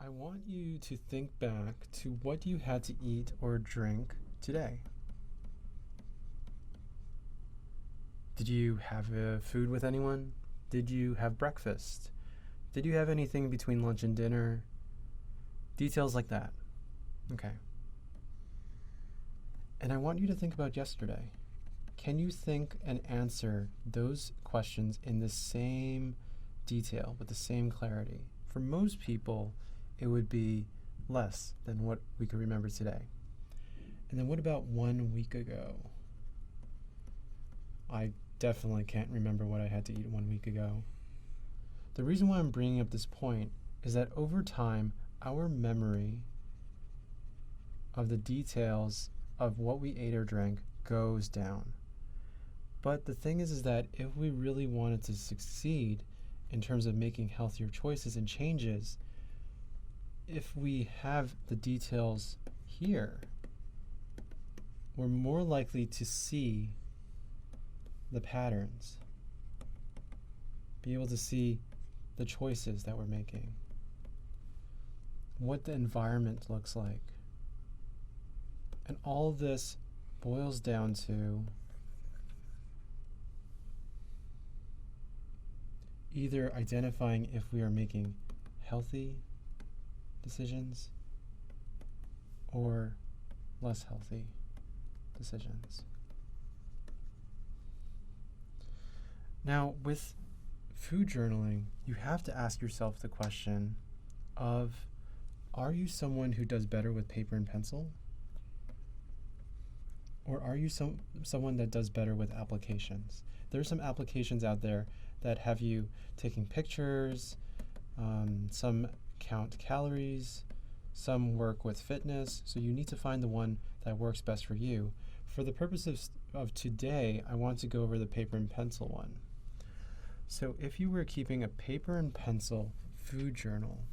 I want you to think back to what you had to eat or drink today. Did you have food with anyone? Did you have breakfast? Did you have anything between lunch and dinner? Details like that. Okay. And I want you to think about yesterday. Can you think and answer those questions in the same detail, with the same clarity? For most people, it would be less than what we could remember today. And then what about 1 week ago? I definitely can't remember what I had to eat 1 week ago. The reason why I'm bringing up this point is that over time, our memory of the details of what we ate or drank goes down. But the thing is that if we really wanted to succeed in terms of making healthier choices and changes, if we have the details here, we're more likely to see the patterns, be able to see the choices that we're making, what the environment looks like. And all of this boils down to either identifying if we are making healthy decisions or less healthy decisions. Now, with food journaling, you have to ask yourself the question of, are you someone who does better with paper and pencil? Or are you someone that does better with applications? There are some applications out there that have you taking pictures, some count calories, some work with fitness, so you need to find the one that works best for you. For the purposes of today, I want to go over the paper and pencil one. So if you were keeping a paper and pencil food journal,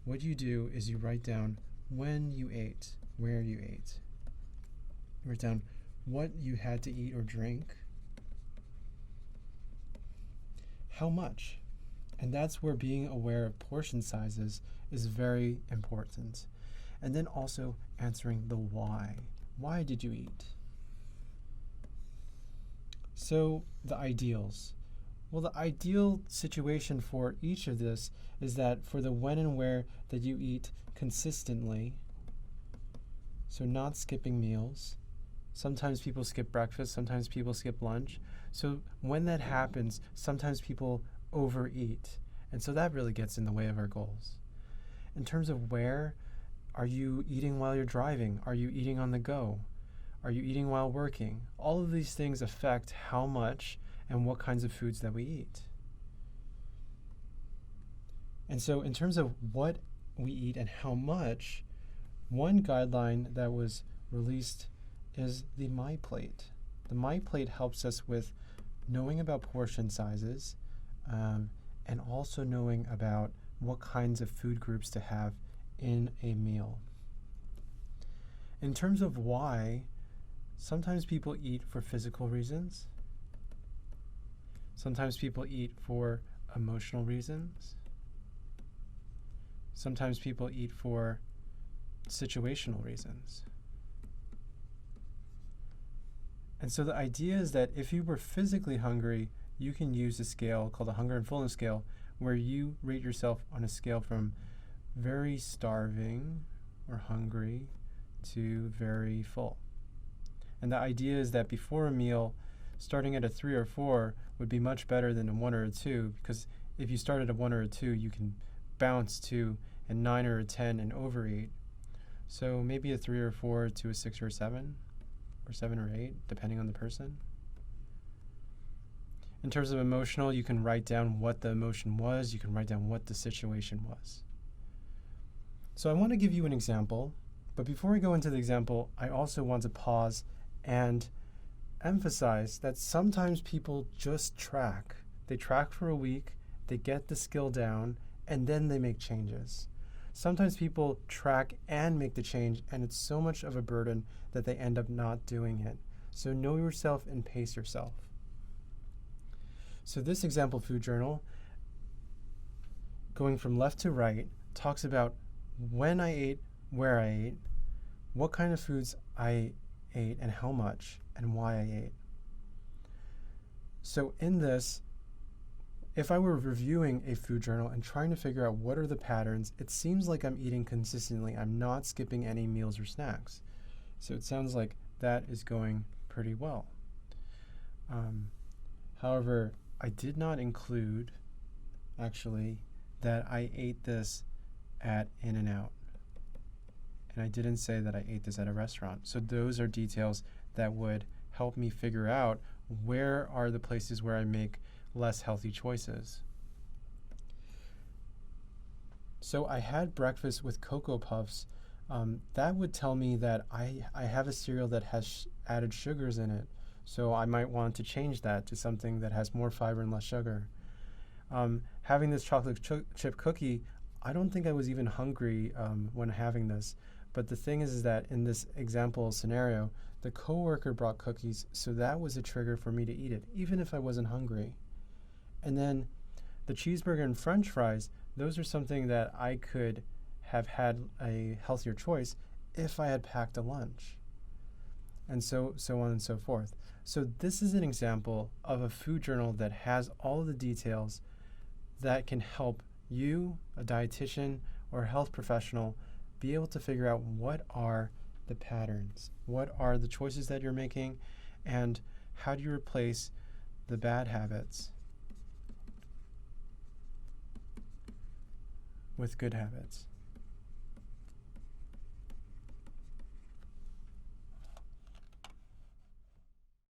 what you do is you write down when you ate, where you ate. You write down what you had to eat or drink, how much. And that's where being aware of portion sizes is very important. And then also answering the why. Why did you eat? So the ideals. Well, the ideal situation for each of this is that for the when and where that you eat consistently, so not skipping meals. Sometimes people skip breakfast, sometimes people skip lunch. So when that happens, sometimes people overeat. And so that really gets in the way of our goals. In terms of where, are you eating while you're driving? Are you eating on the go? Are you eating while working? All of these things affect how much and what kinds of foods that we eat. And so in terms of what we eat and how much, one guideline that was released is the MyPlate. The MyPlate helps us with knowing about portion sizes and also knowing about what kinds of food groups to have in a meal. In terms of why, sometimes people eat for physical reasons. Sometimes people eat for emotional reasons. Sometimes people eat for situational reasons. And so the idea is that if you were physically hungry, you can use a scale called a hunger and fullness scale, where you rate yourself on a scale from very starving or hungry to very full. And the idea is that before a meal, starting at a 3 or 4 would be much better than a 1 or a 2, because if you start at a 1 or a 2, you can bounce to a 9 or a 10 and overeat. So maybe a 3 or 4 to a 6 or a 7, or 7 or 8, depending on the person. In terms of emotional, you can write down what the emotion was, you can write down what the situation was. So I want to give you an example, but before we go into the example, I also want to pause and emphasize that sometimes people just track. They track for a week, they get the skill down, and then they make changes. Sometimes people track and make the change, and it's so much of a burden that they end up not doing it. So know yourself and pace yourself. So this example food journal, going from left to right, talks about when I ate, where I ate, what kind of foods I ate and how much, and why I ate. So in this, if I were reviewing a food journal and trying to figure out what are the patterns, it seems like I'm eating consistently. I'm not skipping any meals or snacks. So it sounds like that is going pretty well. However, I did not include, actually, that I ate this at In-N-Out. And I didn't say that I ate this at a restaurant. So those are details that would help me figure out where are the places where I make less healthy choices. So I had breakfast with Cocoa Puffs. That would tell me that I have a cereal that has added sugars in it. So I might want to change that to something that has more fiber and less sugar. Having this chocolate chip cookie, I don't think I was even hungry when having this. But the thing is that in this example scenario, the coworker brought cookies, so that was a trigger for me to eat it, even if I wasn't hungry. And then the cheeseburger and french fries, those are something that I could have had a healthier choice if I had packed a lunch. And so on and so forth. So this is an example of a food journal that has all of the details that can help you, a dietitian or a health professional, be able to figure out what are the patterns, what are the choices that you're making, and how do you replace the bad habits with good habits.